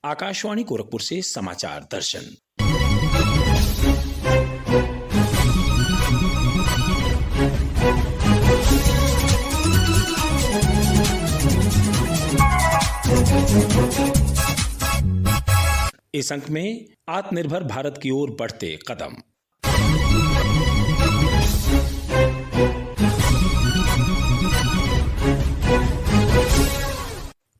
आकाशवाणी गोरखपुर से समाचार दर्शन। इस अंक में आत्मनिर्भर भारत की ओर बढ़ते कदम।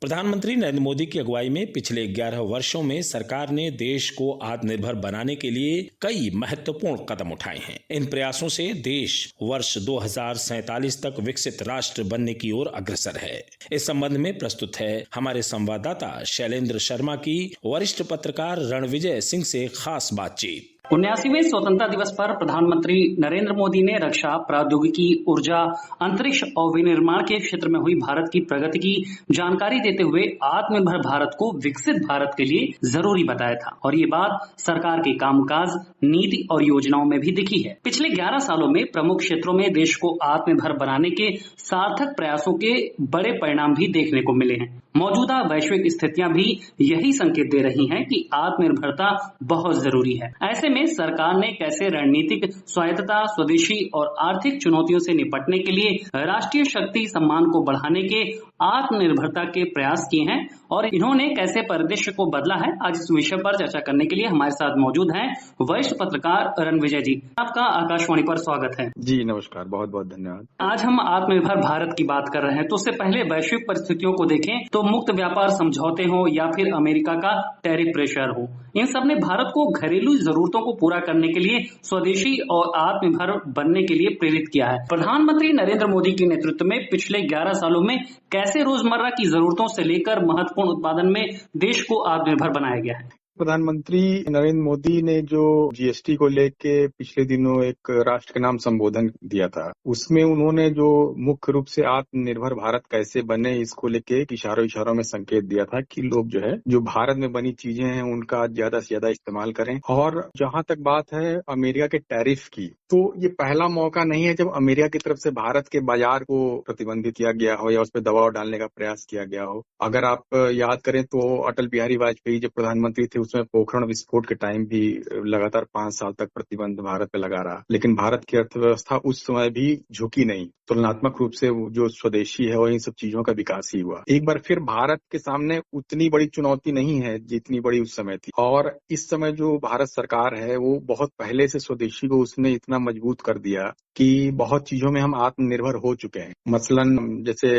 प्रधानमंत्री नरेंद्र मोदी की अगुवाई में पिछले 11 वर्षों में सरकार ने देश को आत्मनिर्भर बनाने के लिए कई महत्वपूर्ण कदम उठाए हैं। इन प्रयासों से देश वर्ष 2047 तक विकसित राष्ट्र बनने की ओर अग्रसर है। इस संबंध में प्रस्तुत है हमारे संवाददाता शैलेंद्र शर्मा की वरिष्ठ पत्रकार रणविजय सिंह से खास बातचीत। 79वें स्वतंत्रता दिवस पर प्रधानमंत्री नरेंद्र मोदी ने रक्षा, प्रौद्योगिकी, ऊर्जा, अंतरिक्ष और विनिर्माण के क्षेत्र में हुई भारत की प्रगति की जानकारी देते हुए आत्मनिर्भर भारत को विकसित भारत के लिए जरूरी बताया था और ये बात सरकार के कामकाज, नीति और योजनाओं में भी दिखी है। पिछले 11 सालों में प्रमुख क्षेत्रों में देश को आत्मनिर्भर बनाने के सार्थक प्रयासों के बड़े परिणाम भी देखने को मिले हैं। मौजूदा वैश्विक स्थितियां भी यही संकेत दे रही हैं कि आत्मनिर्भरता बहुत जरूरी है। ऐसे में सरकार ने कैसे रणनीतिक स्वायत्तता, स्वदेशी और आर्थिक चुनौतियों से निपटने के लिए राष्ट्रीय शक्ति सम्मान को बढ़ाने के आत्मनिर्भरता के प्रयास किए हैं और इन्होंने कैसे परिदृश्य को बदला है, आज इस विषय पर चर्चा करने के लिए हमारे साथ मौजूद हैं वरिष्ठ पत्रकार रणविजय जी। आपका आकाशवाणी पर स्वागत है। जी नमस्कार, बहुत बहुत धन्यवाद। आज हम आत्मनिर्भर भारत की बात कर रहे हैं, तो उससे पहले वैश्विक परिस्थितियों को देखें तो मुक्त व्यापार समझौते हो या फिर अमेरिका का टैरिफ प्रेशर हो, इन सब ने भारत को घरेलू जरूरतों को पूरा करने के लिए स्वदेशी और आत्मनिर्भर बनने के लिए प्रेरित किया है। प्रधानमंत्री नरेंद्र मोदी के नेतृत्व में पिछले 11 सालों में कैसे रोजमर्रा की जरूरतों से लेकर महत्वपूर्ण उत्पादन में देश को आत्मनिर्भर बनाया गया है। प्रधानमंत्री नरेंद्र मोदी ने जो जीएसटी को लेके पिछले दिनों एक राष्ट्र के नाम संबोधन दिया था, उसमें उन्होंने जो मुख्य रूप से आत्मनिर्भर भारत कैसे बने इसको लेके इशारों में संकेत दिया था कि लोग जो भारत में बनी चीजें हैं उनका ज्यादा से ज्यादा इस्तेमाल करें। और जहां तक बात है अमेरिका के टैरिफ की, तो ये पहला मौका नहीं है जब अमेरिका की तरफ से भारत के बाजार को प्रतिबंधित किया गया हो या उस पर दबाव डालने का प्रयास किया गया हो। अगर आप याद करें तो अटल बिहारी वाजपेयी जब प्रधानमंत्री थे उसमें पोखरण विस्फोट के टाइम भी लगातार 5 साल तक प्रतिबंध भारत पे लगा रहा, लेकिन भारत की अर्थव्यवस्था उस समय भी झुकी नहीं। तुलनात्मक रूप से जो स्वदेशी है वो इन सब चीजों का विकास ही हुआ। एक बार फिर भारत के सामने उतनी बड़ी चुनौती नहीं है जितनी बड़ी उस समय थी, और इस समय जो भारत सरकार है वो बहुत पहले से स्वदेशी को उसने इतना मजबूत कर दिया कि बहुत चीजों में हम आत्मनिर्भर हो चुके हैं। मसलन जैसे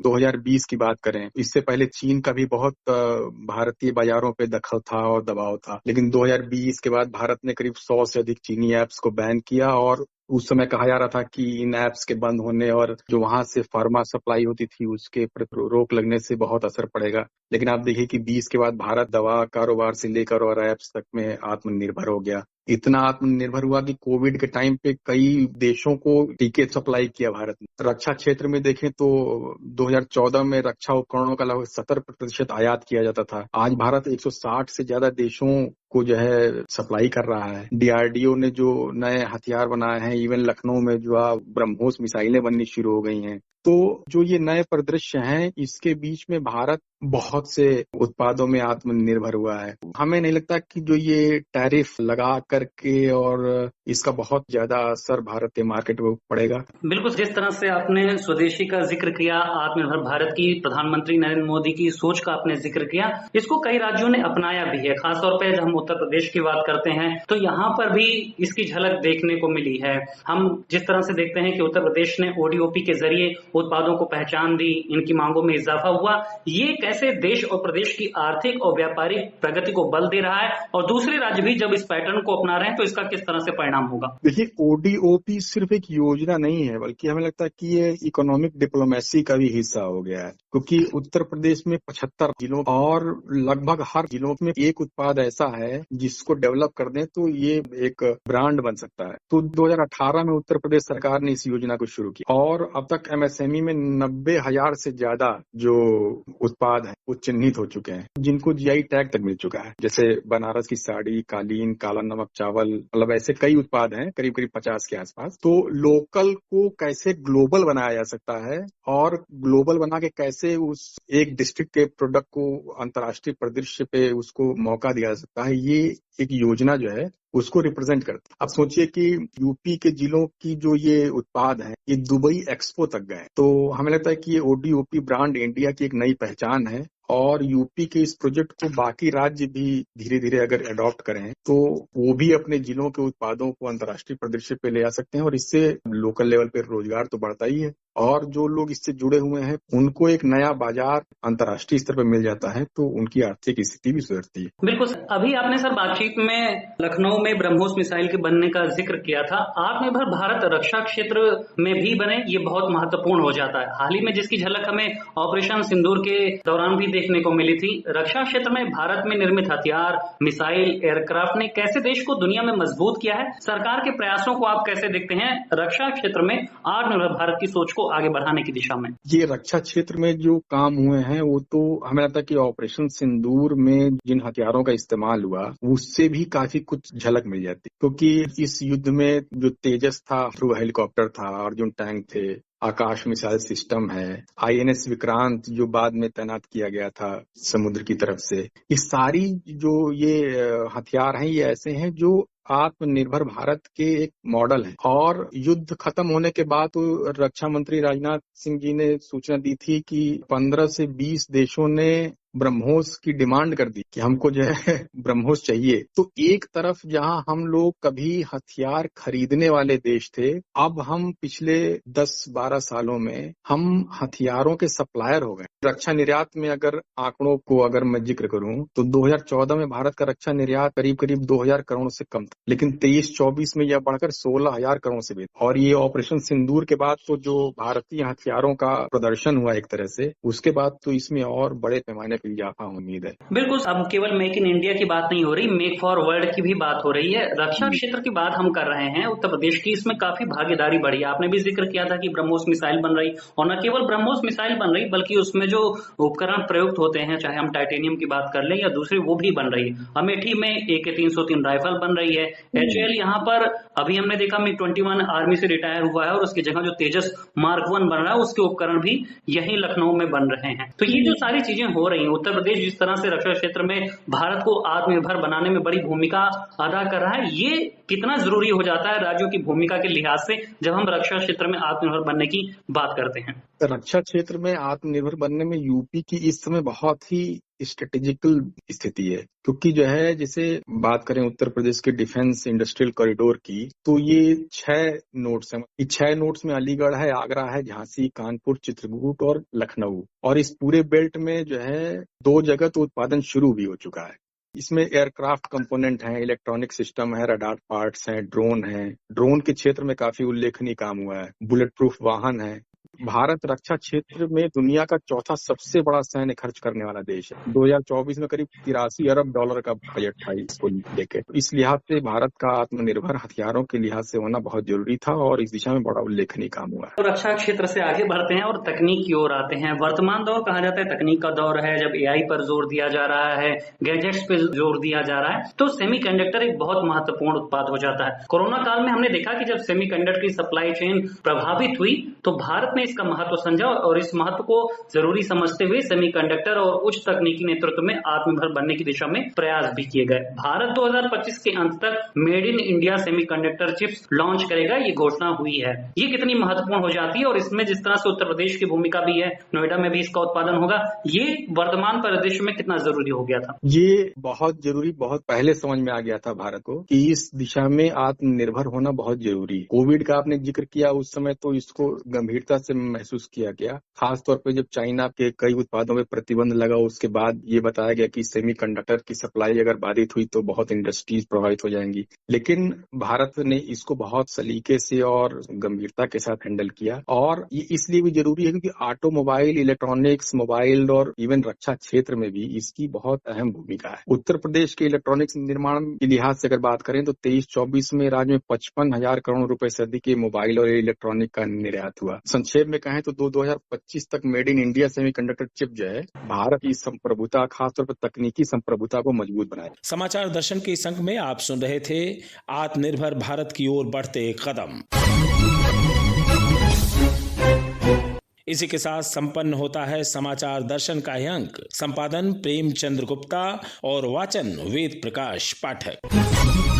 2020 की बात करें, इससे पहले चीन का भी बहुत भारतीय बाजारों पे दखल था और दबाव था, लेकिन 2020 के बाद भारत ने करीब 100 से अधिक चीनी ऐप्स को बैन किया और उस समय कहा जा रहा था कि इन ऐप्स के बंद होने और जो वहां से फार्मा सप्लाई होती थी उसके रोक लगने से बहुत असर पड़ेगा। लेकिन आप देखिए कि 20 के बाद भारत दवा कारोबार से लेकर और ऐप्स तक में आत्मनिर्भर हो गया। इतना आत्मनिर्भर हुआ कि कोविड के टाइम पे कई देशों को टीके सप्लाई किया भारत ने। रक्षा क्षेत्र में देखें तो 2014 में रक्षा उपकरणों का लगभग 70% आयात किया जाता था। आज भारत 160 से ज्यादा देशों को सप्लाई कर रहा है। डीआरडीओ ने जो नए हथियार बनाए हैं, इवन लखनऊ में जो ब्रह्मोस मिसाइलें बननी शुरू हो गई हैं। तो जो ये नए परिदृश्य हैं इसके बीच में भारत बहुत से उत्पादों में आत्मनिर्भर हुआ है। हमें नहीं लगता कि जो ये टैरिफ लगा करके और इसका बहुत ज्यादा असर भारत के मार्केट में पड़ेगा। बिल्कुल, जिस तरह से आपने स्वदेशी का जिक्र किया, आत्मनिर्भर भारत की प्रधानमंत्री नरेंद्र मोदी की सोच का आपने जिक्र किया, इसको कई राज्यों ने अपनाया भी है। खासतौर पर जब हम उत्तर प्रदेश की बात करते हैं तो यहाँ पर भी इसकी झलक देखने को मिली है। हम जिस तरह से देखते हैं कि उत्तर प्रदेश ने ओडीओपी के जरिए उत्पादों को पहचान दी, इनकी मांगों में इजाफा हुआ। ये कैसे देश और प्रदेश की आर्थिक और व्यापारिक प्रगति को बल दे रहा है और दूसरे राज्य भी जब इस पैटर्न को अपना रहे हैं तो इसका किस तरह से परिणाम होगा। देखिए, ओडीओपी सिर्फ एक योजना नहीं है, बल्कि हमें लगता है कि ये इकोनॉमिक डिप्लोमेसी का भी हिस्सा हो गया है, क्योंकि उत्तर प्रदेश में 75 जिलों और लगभग हर जिलों में एक उत्पाद ऐसा है है जिसको डेवलप कर दें तो ये एक ब्रांड बन सकता है। तो 2018 में उत्तर प्रदेश सरकार ने इस योजना को शुरू किया और अब तक एमएसएमई में 90,000 से ज्यादा जो उत्पाद है वो चिन्हित हो चुके हैं, जिनको जीआई टैग तक मिल चुका है। जैसे बनारस की साड़ी, कालीन, काला नमक चावल, मतलब ऐसे कई उत्पाद हैं, करीब करीब 50 के आसपास। तो लोकल को कैसे ग्लोबल बनाया जा सकता है और ग्लोबल बना के कैसे उस एक डिस्ट्रिक्ट के प्रोडक्ट को अंतर्राष्ट्रीय परिदृश्य पे उसको मौका दिया जा सकता है, ये एक योजना जो है उसको रिप्रेजेंट करती है। अब सोचिए कि यूपी के जिलों की जो ये उत्पाद हैं ये दुबई एक्सपो तक गए, तो हमें लगता है कि ये ओडीओपी ब्रांड इंडिया की एक नई पहचान है और यूपी के इस प्रोजेक्ट को बाकी राज्य भी धीरे धीरे अगर अडॉप्ट करें तो वो भी अपने जिलों के उत्पादों को अंतर्राष्ट्रीय परिदृश्य पे ले आ सकते हैं और इससे लोकल लेवल पे रोजगार तो बढ़ता ही है और जो लोग इससे जुड़े हुए हैं उनको एक नया बाजार अंतर्राष्ट्रीय स्तर पर मिल जाता है, तो उनकी आर्थिक स्थिति भी सुधरती है। बिल्कुल सर, अभी आपने सर बातचीत में लखनऊ में ब्रह्मोस मिसाइल के बनने का जिक्र किया था। आत्मनिर्भर भारत रक्षा क्षेत्र में भी बने, ये बहुत महत्वपूर्ण हो जाता है। हाल ही में जिसकी झलक हमें ऑपरेशन सिंदूर के दौरान भी देखने को मिली थी। रक्षा क्षेत्र में भारत में निर्मित हथियार, मिसाइल, एयरक्राफ्ट ने कैसे देश को दुनिया में मजबूत किया है? सरकार के प्रयासों को आप कैसे देखते हैं रक्षा क्षेत्र में आत्मनिर्भर भारत की सोच को आगे बढ़ाने की दिशा में? ये रक्षा क्षेत्र में जो काम हुए हैं वो तो हमें लगता है कि ऑपरेशन सिंदूर में जिन हथियारों का इस्तेमाल हुआ उससे भी काफी कुछ झलक मिल जाती, क्योंकि इस युद्ध में जो तेजस था, थ्रू हेलीकॉप्टर था, अर्जुन टैंक थे, आकाश मिसाइल सिस्टम है, आईएनएस विक्रांत जो बाद में तैनात किया गया था समुद्र की तरफ से, ये सारी जो ये हथियार हैं ये ऐसे हैं जो आत्मनिर्भर भारत के एक मॉडल है। और युद्ध खत्म होने के बाद तो रक्षा मंत्री राजनाथ सिंह जी ने सूचना दी थी कि 15 से 20 देशों ने ब्रह्मोस की डिमांड कर दी कि हमको जो है ब्रह्मोस चाहिए। तो एक तरफ जहां हम लोग कभी हथियार खरीदने वाले देश थे, अब हम पिछले 10-12 सालों में हम हथियारों के सप्लायर हो गए। रक्षा निर्यात में अगर आंकड़ों को अगर मैं जिक्र करूं तो 2014 में भारत का रक्षा निर्यात करीब करीब 2000 करोड़ से कम था, लेकिन 23-24 में यह बढ़कर 16,000 करोड़ से भी। और ये ऑपरेशन सिंदूर के बाद तो जो भारतीय हथियारों का प्रदर्शन हुआ एक तरह से, उसके बाद तो इसमें और बड़े पैमाने पर इजाफा उम्मीद है। बिल्कुल, अब केवल मेक इन इंडिया की बात नहीं हो रही, मेक फॉर वर्ल्ड की भी बात हो रही है। रक्षा क्षेत्र की बात हम कर रहे हैं, उत्तर प्रदेश की इसमें काफी भागीदारी बढ़ी है। आपने भी जिक्र किया था कि ब्रह्मोस मिसाइल बन रही, और न केवल ब्रह्मोस मिसाइल बन रही बल्कि उसमें जो उपकरण प्रयुक्त होते हैं, चाहे हम टाइटेनियम की बात कर लें या दूसरी, वो भी बन रही है। अमेठी में AK-303 राइफल बन रही है। HAL यहाँ पर अभी हमने देखा MiG-21 आर्मी से रिटायर हुआ है और उसकी जगह जो तेजस मार्क 1 बन रहा है उसके उपकरण भी यही लखनऊ में बन रहे हैं। तो ये जो सारी चीजें हो रही हैं, उत्तर प्रदेश जिस तरह से रक्षा क्षेत्र में भारत को आत्मनिर्भर बनाने में बड़ी भूमिका अदा कर रहा है, ये कितना जरूरी हो जाता है राज्यों की भूमिका के लिहाज से जब हम रक्षा क्षेत्र में आत्मनिर्भर बनने की बात करते हैं? रक्षा क्षेत्र में आत्मनिर्भर बनने में यूपी की इस समय बहुत ही स्ट्रेटेजिकल स्थिति है, क्योंकि जो है जैसे बात करें उत्तर प्रदेश के डिफेंस इंडस्ट्रियल कॉरिडोर की, तो ये 6 नोड्स हैं। इस 6 नोड्स में अलीगढ़ है, आगरा है, झांसी, कानपुर, चित्रकूट और लखनऊ। और इस पूरे बेल्ट में जो है 2 जगह तो उत्पादन शुरू भी हो चुका है। इसमें एयरक्राफ्ट कंपोनेंट हैं, इलेक्ट्रॉनिक सिस्टम है, रडार पार्ट्स हैं, ड्रोन है। ड्रोन के क्षेत्र में काफी उल्लेखनीय काम हुआ है। बुलेट प्रूफ वाहन है। भारत रक्षा क्षेत्र में दुनिया का चौथा सबसे बड़ा सैन्य खर्च करने वाला देश है। 2024 में करीब 83 अरब डॉलर का बजट था इसको लेके। इस लिहाज से भारत का आत्मनिर्भर हथियारों के लिहाज से होना बहुत जरूरी था और इस दिशा में बड़ा उल्लेखनीय काम हुआ है। तो रक्षा क्षेत्र से आगे बढ़ते हैं और तकनीक की ओर आते हैं। वर्तमान दौर कहा जाता है तकनीक का दौर है, जब AI पर जोर दिया जा रहा है, गैजेट्स पे जोर दिया जा रहा है, तो सेमीकंडक्टर एक बहुत महत्वपूर्ण उत्पाद हो जाता है। कोरोना काल में हमने देखा कि जब सेमीकंडक्टर की सप्लाई चेन प्रभावित हुई तो भारत ने इसका महत्व समझा और इस महत्व को जरूरी समझते हुए सेमीकंडक्टर और उच्च तकनीकी नेतृत्व में आत्मनिर्भर बनने की दिशा में प्रयास भी किए गए। भारत 2025 के अंत तक made in India semiconductor chips launch करेगा, ये घोषणा हुई है। ये कितनी महत्वपूर्ण हो जाती है और इसमें जिस तरह से उत्तर प्रदेश की भूमिका भी है, नोएडा में भी इसका उत्पादन होगा, ये वर्तमान परिदृश्य में कितना जरूरी हो गया था? ये बहुत जरूरी, बहुत पहले समझ में आ गया था भारत को कि इस दिशा में आत्मनिर्भर होना बहुत जरूरी। कोविड का आपने जिक्र किया, उस समय तो इसको गंभीरता से से महसूस किया गया। खासतौर पे जब चाइना के कई उत्पादों पे प्रतिबंध लगा, उसके बाद ये बताया गया कि सेमीकंडक्टर की सप्लाई अगर बाधित हुई तो बहुत इंडस्ट्रीज प्रभावित हो जाएंगी। लेकिन भारत ने इसको बहुत सलीके से और गंभीरता के साथ हैंडल किया, और ये इसलिए भी जरूरी है क्योंकि ऑटोमोबाइल, इलेक्ट्रॉनिक्स, मोबाइल और इवन रक्षा क्षेत्र में भी इसकी बहुत अहम भूमिका है। उत्तर प्रदेश के इलेक्ट्रॉनिक्स निर्माण के लिहाज से अगर बात करें तो 23-24 में राज्य में 55,000 करोड़ रुपए से अधिक के मोबाइल और इलेक्ट्रॉनिक का निर्यात हुआ। संक्षेप में कहें तो 2025 तक made in India semiconductor chip जो है भारत की संप्रभुता, खासतौर पर तकनीकी संप्रभुता को मजबूत बनाए। समाचार दर्शन के इस अंक में आप सुन रहे थे आत्मनिर्भर भारत की ओर बढ़ते कदम। इसी के साथ संपन्न होता है समाचार दर्शन का यह अंक। संपादन प्रेमचंद्र गुप्ता और वाचन वेद प्रकाश पाठक।